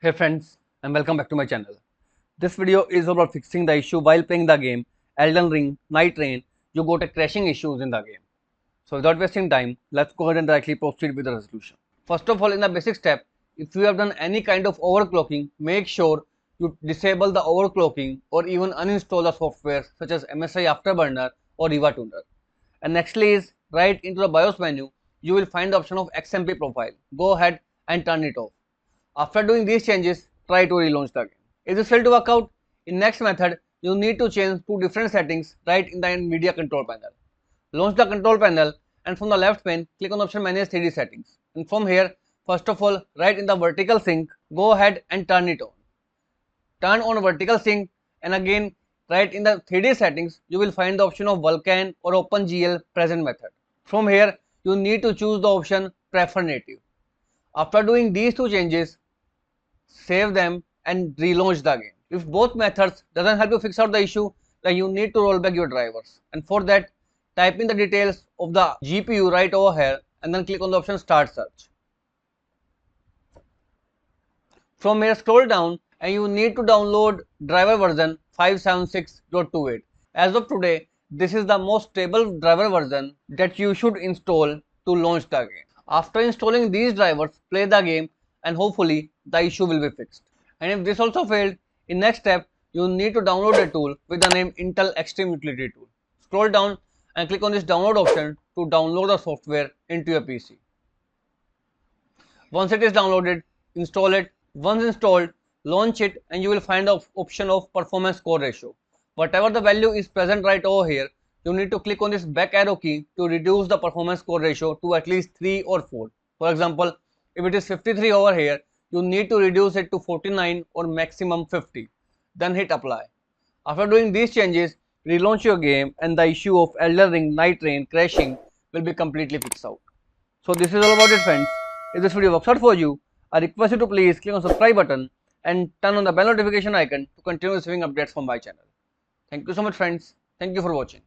Hey friends, and welcome back to my channel. This video is about fixing the issue while playing the game Elden Ring Nightreign. You got a crashing issues in the game. So without wasting time, let's go ahead and directly proceed with the resolution. First of all, in the basic step, if you have done any kind of overclocking, make sure you disable the overclocking or even uninstall the software such as MSI Afterburner or Riva Tuner. And nextly is right into the BIOS menu, you will find the option of XMP profile. Go ahead and turn it off. After doing these changes, try to relaunch the game. If this failed to work out, in next method, you need to change two different settings right in the nvidia control panel. Launch the control panel and from the left pane, click on the option manage 3D settings. And from here, first of all, right in the vertical sync, go ahead and turn it on. Turn on vertical sync and again, right in the 3D settings, you will find the option of Vulkan or OpenGL present method. From here, you need to choose the option prefer native. After doing these two changes, save them and relaunch the game. If both methods doesn't help you fix out the issue, then you need to roll back your drivers, and for that type in the details of the GPU right over here and then click on the option start search. From here scroll down and you need to download driver version 576.28. As of today, this is the most stable driver version that you should install to launch the game. After installing these drivers, play the game and hopefully the issue will be fixed. And if this also failed, in next step you need to download a tool with the name Intel Extreme Utility Tool. Scroll down and click on this download option to download the software into your PC. Once it is downloaded, install it. Once installed, launch it and you will find the option of performance core ratio. Whatever the value is present right over here, you need to click on this back arrow key to reduce the performance core ratio to at least 3 or 4. For example, if it is 53 over here, you need to reduce it to 49 or maximum 50. Then hit apply. After doing these changes, relaunch your game and the issue of Elden Ring Nightreign crashing will be completely fixed out. So this is all about it friends. If this video works out for you, I request you to please click on the subscribe button and turn on the bell notification icon to continue receiving updates from my channel. Thank you so much friends. Thank you for watching.